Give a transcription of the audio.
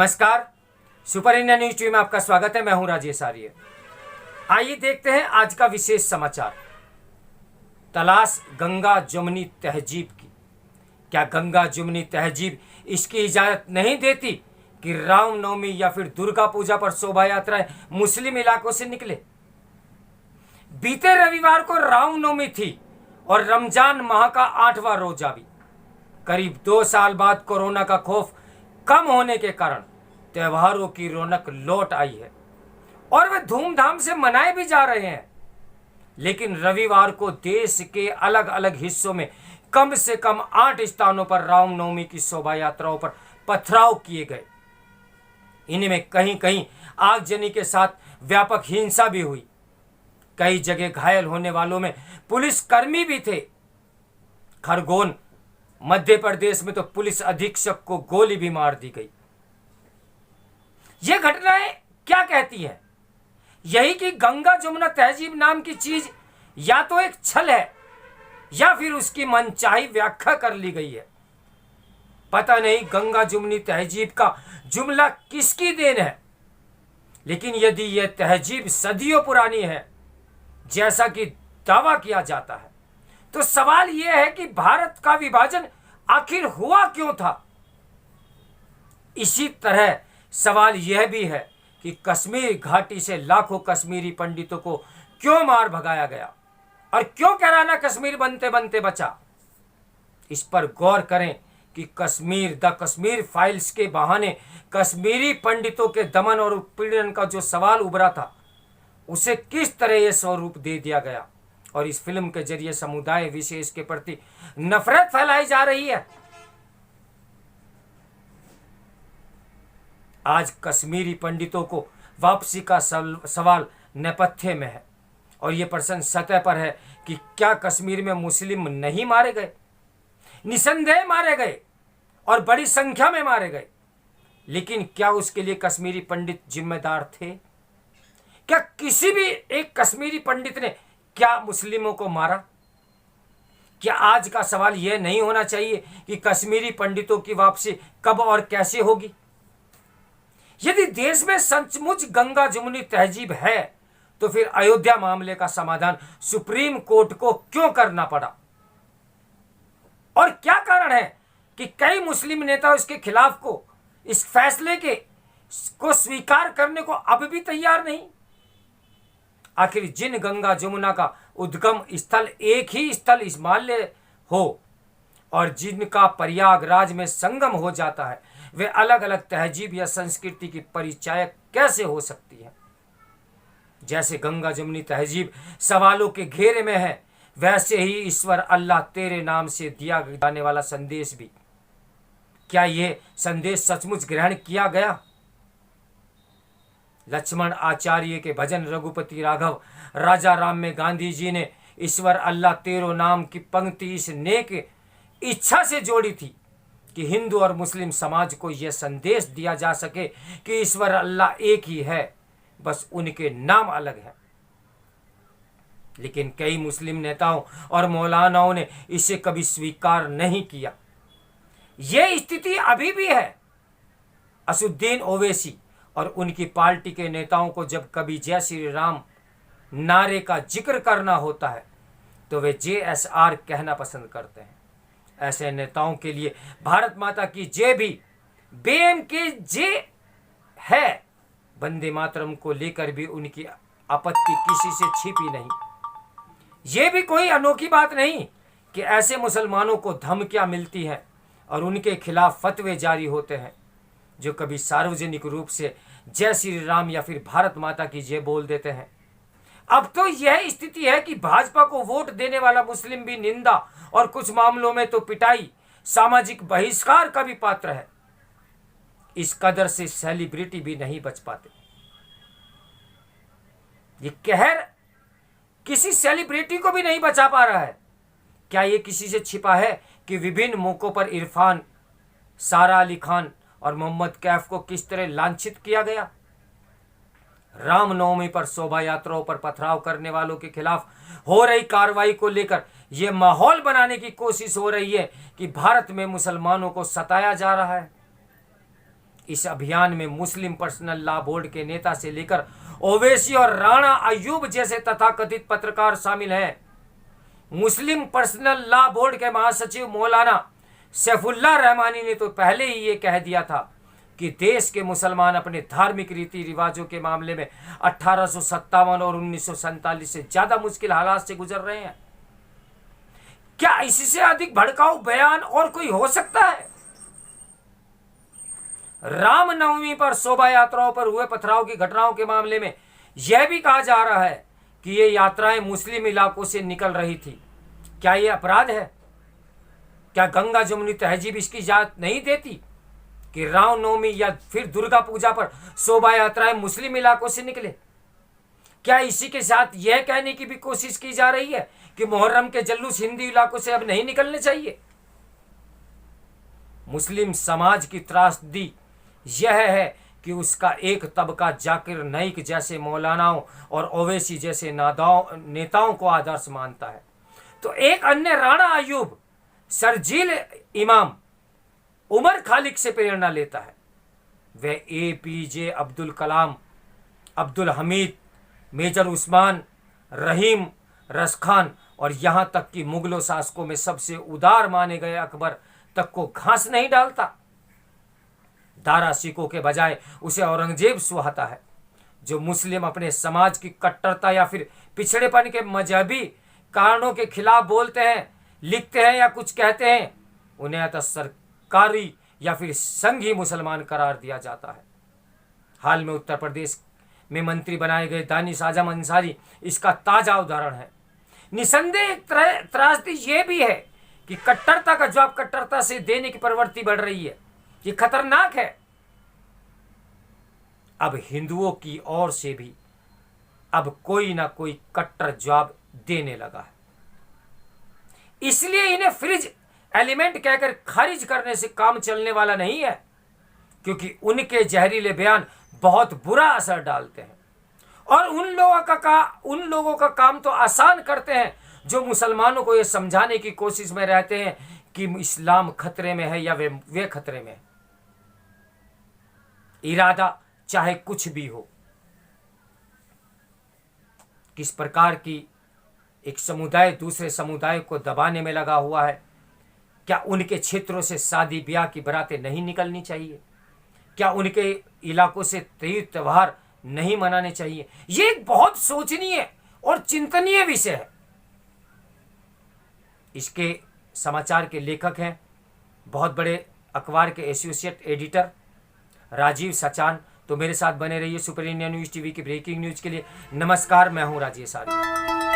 नमस्कार, super India news TV में आपका स्वागत है। मैं हूं राजेश आर्य। आइए देखते हैं आज का विशेष समाचार। तलाश गंगा जमुनी तहजीब की। क्या गंगा जमुनी तहजीब इसकी इजाजत नहीं देती कि रामनवमी या फिर दुर्गा पूजा पर शोभा यात्राएं मुस्लिम इलाकों से निकले? बीते रविवार को रामनवमी थी और रमजान माह का 8वां रोजा भी। करीब 2 साल बाद कोरोना का खौफ कम होने के कारण त्योहारों की रौनक लौट आई है और वे धूमधाम से मनाए भी जा रहे हैं। लेकिन रविवार को देश के अलग अलग हिस्सों में कम से कम 8 स्थानों पर रामनवमी की शोभा यात्राओं पर पथराव किए गए। इनमें कहीं कहीं आगजनी के साथ व्यापक हिंसा भी हुई। कई जगह घायल होने वालों में पुलिसकर्मी भी थे। खरगोन मध्य प्रदेश में तो पुलिस अधीक्षक को गोली भी मार दी गई। ये घटनाएं क्या कहती हैं? यही कि गंगा जमुना तहजीब नाम की चीज या तो एक छल है या फिर उसकी मनचाही व्याख्या कर ली गई है। पता नहीं गंगा जमुनी तहजीब का जुमला किसकी देन है, लेकिन यदि यह तहजीब सदियों पुरानी है जैसा कि दावा किया जाता है, तो सवाल यह है कि भारत का विभाजन आखिर हुआ क्यों था। इसी तरह सवाल यह भी है कि कश्मीर घाटी से लाखों कश्मीरी पंडितों को क्यों मार भगाया गया और क्यों कैराना कश्मीर बनते बनते बचा। इस पर गौर करें कि कश्मीर फाइल्स के बहाने कश्मीरी पंडितों के दमन और उत्पीड़न का जो सवाल उभरा था, उसे किस तरह यह स्वरूप दे दिया गया और इस फिल्म के जरिए समुदाय विशेष के प्रति नफरत फैलाई जा रही है। आज कश्मीरी पंडितों को वापसी का सवाल नेपथ्य में है और यह प्रश्न सतह पर है कि क्या कश्मीर में मुस्लिम नहीं मारे गए? निसंदेह मारे गए और बड़ी संख्या में मारे गए, लेकिन क्या उसके लिए कश्मीरी पंडित जिम्मेदार थे? क्या किसी भी एक कश्मीरी पंडित ने क्या मुस्लिमों को मारा? क्या आज का सवाल यह नहीं होना चाहिए कि कश्मीरी पंडितों की वापसी कब और कैसे होगी? यदि देश में सचमुच गंगा जमुनी तहजीब है, तो फिर अयोध्या मामले का समाधान सुप्रीम कोर्ट को क्यों करना पड़ा? और क्या कारण है कि कई मुस्लिम नेता इसके खिलाफ को इस फैसले को स्वीकार करने को अब भी तैयार नहीं? आखिर जिन गंगा जमुना का उद्गम स्थल एक ही स्थल हिमालय हो और जिनका प्रयागराज में संगम हो जाता है, वे अलग अलग तहजीब या संस्कृति की परिचायक कैसे हो सकती है? जैसे गंगा जमुनी तहजीब सवालों के घेरे में है, वैसे ही ईश्वर अल्लाह तेरे नाम से दिया जाने वाला संदेश भी। क्या यह संदेश सचमुच ग्रहण किया गया? लक्ष्मण आचार्य के भजन रघुपति राघव राजा राम में गांधी जी ने ईश्वर अल्लाह तेरो नाम की पंक्ति इस नेक इच्छा से जोड़ी थी कि हिंदू और मुस्लिम समाज को यह संदेश दिया जा सके कि ईश्वर अल्लाह एक ही है, बस उनके नाम अलग है। लेकिन कई मुस्लिम नेताओं और मौलानाओं ने इसे कभी स्वीकार नहीं किया। यह स्थिति अभी भी है। असुद्दीन ओवैसी और उनकी पार्टी के नेताओं को जब कभी जय श्री राम नारे का जिक्र करना होता है, तो वे JSR कहना पसंद करते हैं। ऐसे नेताओं के लिए भारत माता की जय भी बेम के जय है। वंदे मातरम को लेकर भी उनकी आपत्ति किसी से छिपी नहीं। यह भी कोई अनोखी बात नहीं कि ऐसे मुसलमानों को धमकियां मिलती हैं और उनके खिलाफ फतवे जारी होते हैं, जो कभी सार्वजनिक रूप से जय श्री राम या फिर भारत माता की जय बोल देते हैं। अब तो यह स्थिति है कि भाजपा को वोट देने वाला मुस्लिम भी निंदा और कुछ मामलों में तो पिटाई, सामाजिक बहिष्कार का भी पात्र है। इस कदर से सेलिब्रिटी भी नहीं बच पाते। ये कहर किसी सेलिब्रिटी को भी नहीं बचा पा रहा है। क्या ये किसी से छिपा है कि विभिन्न मौकों पर इरफान, सारा अली खान और मोहम्मद कैफ को किस तरह लांछित किया गया? रामनवमी पर शोभा यात्राओं पर पथराव करने वालों के खिलाफ हो रही कार्रवाई को लेकर यह माहौल बनाने की कोशिश हो रही है कि भारत में मुसलमानों को सताया जा रहा है। इस अभियान में मुस्लिम पर्सनल लॉ बोर्ड के नेता से लेकर ओवैसी और राणा अयूब जैसे तथाकथित पत्रकार शामिल हैं। मुस्लिम पर्सनल लॉ बोर्ड के महासचिव मौलाना सैफुल्लाह रहमानी ने तो पहले ही ये कह दिया था कि देश के मुसलमान अपने धार्मिक रीति रिवाजों के मामले में 1857 और 1947 से ज्यादा मुश्किल हालात से गुजर रहे हैं। क्या इससे अधिक भड़काऊ बयान और कोई हो सकता है? रामनवमी पर शोभा यात्राओं पर हुए पथराव की घटनाओं के मामले में यह भी कहा जा रहा है कि ये यात्राएं मुस्लिम इलाकों से निकल रही थी। क्या यह अपराध है? क्या गंगा जमुनी तहजीब इसकी इजाजत नहीं देती कि रामनवमी या फिर दुर्गा पूजा पर शोभा यात्राएं मुस्लिम इलाकों से निकले? क्या इसी के साथ यह कहने की भी कोशिश की जा रही है कि मुहर्रम के जुलूस हिंदी इलाकों से अब नहीं निकलने चाहिए? मुस्लिम समाज की त्रासदी यह है कि उसका एक तबका जाकिर नाइक जैसे मौलानाओं और ओवैसी जैसे नेताओं को आदर्श मानता है, तो एक अन्य राणा अयूब, शर्जील इमाम, उमर खालिक से प्रेरणा लेता है। वह APJ अब्दुल कलाम, अब्दुल हमीद, मेजर उस्मान, रहीम रसखान और यहाँ तक कि मुगलों शासकों में सबसे उदार माने गए अकबर तक को घास नहीं डालता। दारा सिकों के बजाय उसे औरंगजेब सुहाता है। जो मुस्लिम अपने समाज की कट्टरता या फिर पिछड़ेपन के मजहबी कारणों के खिलाफ बोलते हैं, लिखते हैं या कुछ कहते हैं, उन्हें अतः सरकारी या फिर संघी मुसलमान करार दिया जाता है। हाल में उत्तर प्रदेश में मंत्री बनाए गए दानिश आजम अंसारी इसका ताजा उदाहरण है। निसंदेह त्रासदी यह भी है कि कट्टरता का जवाब कट्टरता से देने की प्रवृत्ति बढ़ रही है। ये खतरनाक है। अब हिंदुओं की ओर से भी अब कोई ना कोई कट्टर जवाब देने लगा है। इसलिए इन्हें फ्रिज एलिमेंट कहकर खारिज करने से काम चलने वाला नहीं है, क्योंकि उनके जहरीले बयान बहुत बुरा असर डालते हैं और उन लोगों का काम तो आसान करते हैं जो मुसलमानों को यह समझाने की कोशिश में रहते हैं कि इस्लाम खतरे में है या वे खतरे में है। इरादा चाहे कुछ भी हो, किस प्रकार की एक समुदाय दूसरे समुदाय को दबाने में लगा हुआ है। क्या उनके क्षेत्रों से शादी ब्याह की बरातें नहीं निकलनी चाहिए? क्या उनके इलाकों से तीज त्योहार नहीं मनाने चाहिए? ये एक बहुत सोचनीय और चिंतनीय विषय है। इसके समाचार के लेखक हैं बहुत बड़े अखबार के एसोसिएट एडिटर राजीव सचान। तो मेरे साथ बने रहिए सुपर इंडिया न्यूज़ टीवी की ब्रेकिंग न्यूज़ के लिए। नमस्कार, मैं हूं राजेश आर्य।